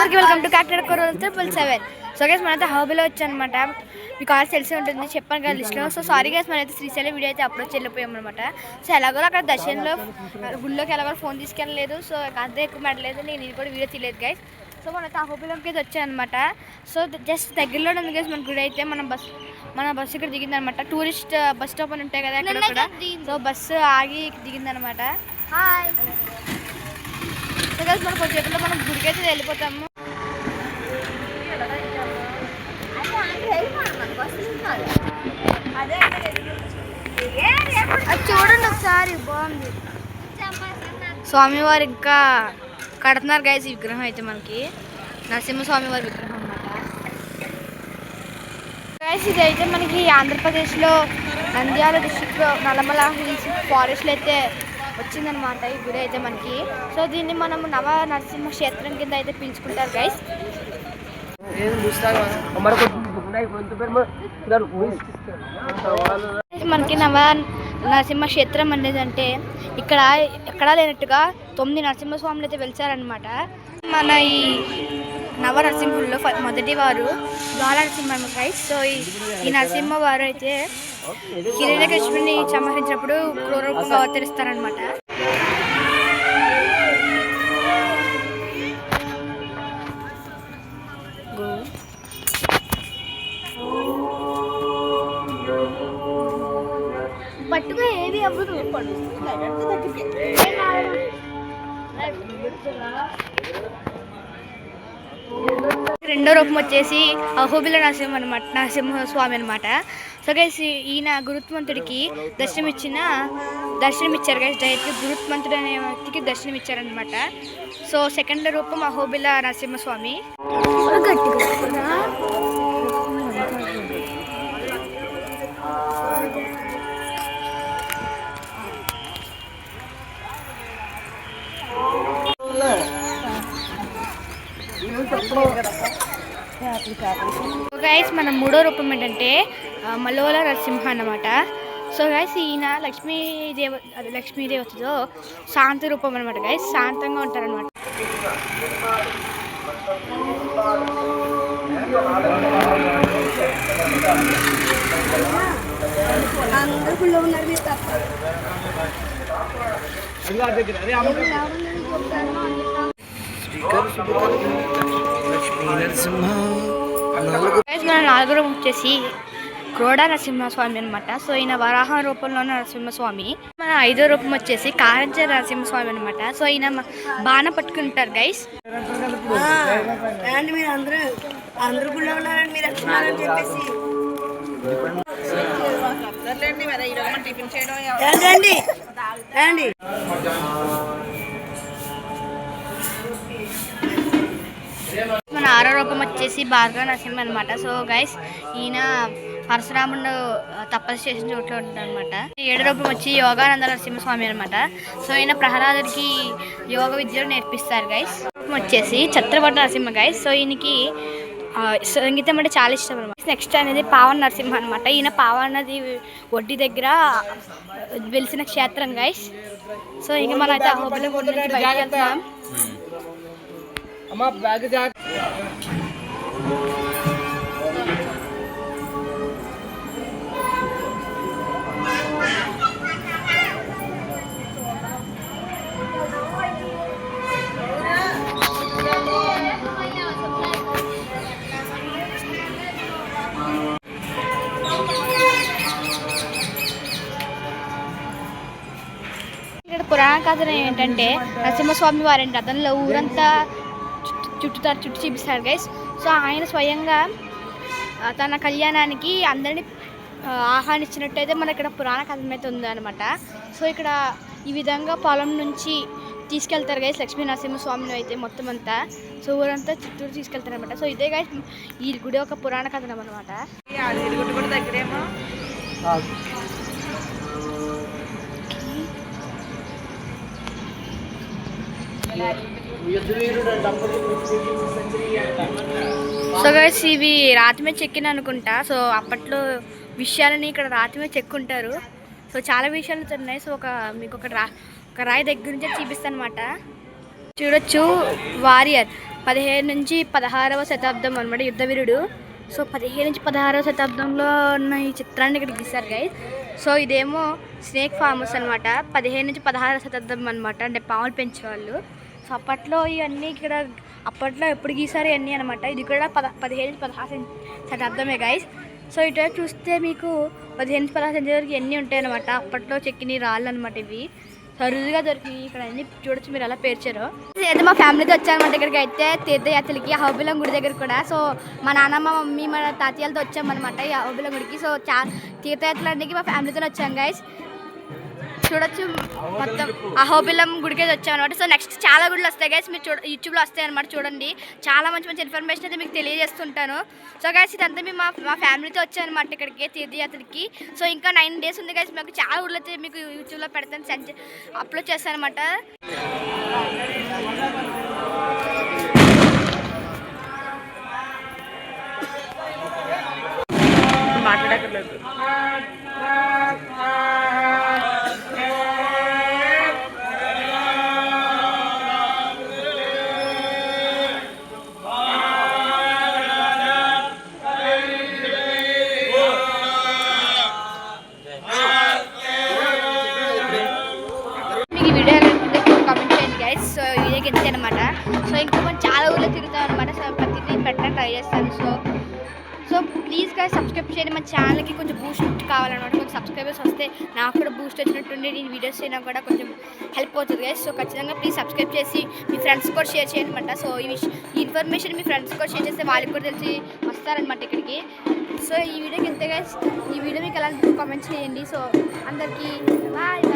అందరికీ welcome to Kakinada కొరల్ 777. So guys మనైతే హౌబీలో వచ్చానమాట. మీకు ఆల్రెడీ తెలిసి ఉంటుంది, చెప్పాను కదా లిస్ట్లో. సో సారీ గైస్, మనైతే శ్రీశైలం వీడియో అయితే అప్లోడ్ చేయలేకపోయామన్నమాట. సో ఎలాగో అక్కడ దర్శనంలో గుళ్ళోకి ఎలాగో ఫోన్ తీసుకెళ్ళలేదు, సో అంతే ఎక్కువ మాట్లాడలేదు, నేను ఇది కూడా వీడియో తీయలేదు గైస్. సో మనైతే హౌబీలోకి అయితే వచ్చానమాట. సో జస్ట్ దగ్గరలో ఉంది గైస్ మన గుడి అయితే. మన బస్సు ఇక్కడ దిగిందనమాట. టూరిస్ట్ బస్ స్టాప్ అని ఉంటాయి కదా అక్కడ. సో బస్సు ఆగి దిగిందనమాట. హాయ్. సో గైస్ మనం కొంచెంసేపులో మనం గుడికి అయితే వెళ్ళిపోతాము. చూడండి ఒకసారి, బాగుంది. స్వామివారు ఇంకా కడుతున్నారు గైస్. ఈ విగ్రహం అయితే మనకి నరసింహస్వామి వారి విగ్రహం అన్నమాట గైస్. ఇది అయితే మనకి ఆంధ్రప్రదేశ్లో నంద్యాల డిస్ట్రిక్ట్లో నల్లమల హిల్స్ ఫారెస్ట్లో అయితే వచ్చిందనమాట ఈ గుడి అయితే మనకి. సో దీన్ని మనం నవ నరసింహ క్షేత్రం కింద అయితే పిలుచుకుంటారు గైస్. మనకి నవ నరసింహ క్షేత్రం అనేది అంటే ఇక్కడ ఎక్కడా లేనట్టుగా 9 నరసింహస్వాములు అయితే వెలిచారనమాట. మన ఈ నవ నరసింహుల్లో మొదటి వారు బాలనరసింహ గైస్. సో ఈ నరసింహ వారు అయితే హిరణ్యకశిపుని సంహరించినప్పుడు క్రూర రూపంగా అవతరిస్తారనమాట. పట్టుగా ఏది అవ్వదు. రెండో రూపం వచ్చేసి అహోబిల నరసింహస్వామి అనమాట. సో గైస్ ఈయన గురుత్మంతుడికి దర్శనమిచ్చారు గైస్. డైరెక్ట్ గురుత్మంతుడు అనే వ్యక్తికి దర్శనమిచ్చారనమాట. సో సెకండ్ రూపం అహోబిల నరసింహస్వామి. గైస్ మన మూడో రూపం ఏంటంటే మలోల నరసింహ అన్నమాట. సో గైస్ ఈయన లక్ష్మీదేవతతో శాంత రూపం అనమాట గైస్. శాంతంగా ఉంటారనమాట. మన నాలుగో రూపం వచ్చేసి క్రోడా నరసింహస్వామి అనమాట. సో ఈయన వరాహ రూపంలో నరసింహస్వామి. మన ఐదో రూపం వచ్చేసి కారంచ నరసింహస్వామి అనమాట. సో ఈయన బాణ పట్టుకుంటారు గైస్. మీరు అందరూ గుళ్ళో ఉన్నారని మీరు వచ్చినారని చెప్పేసి మన ఆరో రూపం వచ్చేసి భార్గవ నరసింహ అనమాట. సో గైస్ ఈయన పరశురాముడు తపస్సు చేసిన చోట్ల ఉంటుంది అనమాట. ఏడో రూపం వచ్చి యోగానంద నరసింహస్వామి అనమాట. సో ఈయన ప్రహ్లాదుడికి యోగ విద్యను నేర్పిస్తారు గైస్. రూపం వచ్చేసి ఛత్రపతి నరసింహ గైస్. సో ఈయనకి సంగీతం అంటే చాలా ఇష్టం అనమాట. నెక్స్ట్ అనేది పావన నరసింహ అనమాట. ఈయన పావన నది ఒడ్డి దగ్గర వెలిసిన క్షేత్రం గైస్. సో ఇంకా మనం అయితే అహోబిలం బయటకు వెళ్తున్నాం. ఇక్కడ పురాణ కథ ఏంటంటే నరసింహస్వామి వారి రథంలో ఊరంతా చుట్టూ చూపిస్తారు గైస్. సో ఆయన స్వయంగా తన కళ్యాణానికి అందరినీ ఆహ్వానించినట్టయితే మన ఇక్కడ పురాణ కథనం అయితే ఉందన్నమాట. సో ఇక్కడ ఈ విధంగా పొలం నుంచి తీసుకెళ్తారు గైస్ లక్ష్మీ నరసింహస్వామిని అయితే మొత్తం అంతా. సో ఊరంతా చుట్టూరు తీసుకెళ్తారు అనమాట. సో ఇదే గైస్ ఈ గుడి ఒక పురాణ కథనం అనమాట. దగ్గరేమో సో గైస్ ఇవి రాతి మీద చెక్కిన అనుకుంటా. సో అప్పట్లో విషయాలని ఇక్కడ రాతి మీద చెక్కుంటారు. సో చాలా విషయాలు ఉన్నాయి. సో మీకు ఒక రాయి దగ్గర నుంచే చూపిస్తాను అనమాట. చూడొచ్చు వారియర్ 15 నుంచి 16వ శతాబ్దం అనమాట యుద్ధవీరుడు. సో 15 నుంచి 16వ శతాబ్దంలో ఉన్న ఈ చిత్రాన్ని ఇక్కడ గీశారు గైస్. సో ఇదేమో స్నేక్ ఫార్మర్స్ అనమాట. 15 నుంచి 16వ శతాబ్దం అనమాట, అంటే పాములు పెంచేవాళ్ళు. సో అప్పట్లో ఇవన్నీ ఇక్కడ అప్పట్లో ఎప్పుడు గీసారు ఇవన్నీ అనమాట. ఇది కూడా 15 నుంచి 16 శతాబ్దమే గైస్. సో ఇటు చూస్తే మీకు 15 నుంచి 16 సెంచరీ వరకు ఎన్ని ఉంటాయి అనమాట. అప్పట్లో చెక్కిన రాళ్ళు అనమాట ఇవి. సరుదుగా దొరికి ఇక్కడ అన్ని చూడొచ్చు మీరు ఎలా పేర్చారు. అయితే మా ఫ్యామిలీతో వచ్చామన్నమాట ఇక్కడికి అయితే తీర్థయాత్రలకి అహోబిలం గుడి దగ్గర కూడా. సో మా నాన్నమ్మ మమ్మీ మన తాతయ్యలతో వచ్చామన్నమాట ఈ అహోబిలం గుడికి. సో తీర్థయాత్రలకి మా ఫ్యామిలీతో వచ్చాం గైస్. చూడొచ్చు మొత్తం అహోబిలం గుడికి వచ్చామన్నమాట. సో నెక్స్ట్ చాలా గుడులు వస్తాయి గైస్, మీరు యూట్యూబ్లో వస్తాయి అనమాట. చూడండి చాలా మంచి మంచి ఇన్ఫర్మేషన్ అయితే మీకు తెలియజేస్తుంటాను. సో గైస్ ఇదంతా మేము మా ఫ్యామిలీతో వచ్చామన్నమాట ఇక్కడికి తీర్థయాత్రకి. సో ఇంకా 9 డేస్ ఉంది గైస్. మాకు చాలా గుడులు అయితే మీకు యూట్యూబ్లో పెడతాను, అప్లోడ్ చేస్తాను అనమాట. మాట్లాడక్కర్లేదు. సో వీడియోకి ఎంత అనమాట. సో ఇంకా మనం చాలా ఊళ్ళో తిరుగుతాం అనమాట. సో ప్రతిదీ పెట్టడానికి ట్రై చేస్తాను. సో ప్లీజ్ గా సబ్స్క్రైబ్ చేయండి. మన ఛానల్కి కొంచెం బూస్ట్ కావాలన్నమాట. కొంచెం సబ్స్క్రైబర్స్ వస్తే నాకు కూడా బూస్ట్ వచ్చినట్టుండి నేను వీడియోస్ చేయడం కూడా కొంచెం హెల్ప్ అవుతుంది గైస్. సో ఖచ్చితంగా ప్లీజ్ సబ్స్క్రైబ్ చేసి మీ ఫ్రెండ్స్ కూడా షేర్ చేయండి అనమాట. సో ఈ ఇన్ఫర్మేషన్ మీ ఫ్రెండ్స్ కూడా షేర్ చేస్తే వాళ్ళకి కూడా తెలిసి వస్తారనమాట ఇక్కడికి. సో ఈ వీడియోకి ఎంత గైస్, ఈ వీడియో మీకు ఎలా కామెంట్ చేయండి. సో అందరికీ బాయ్.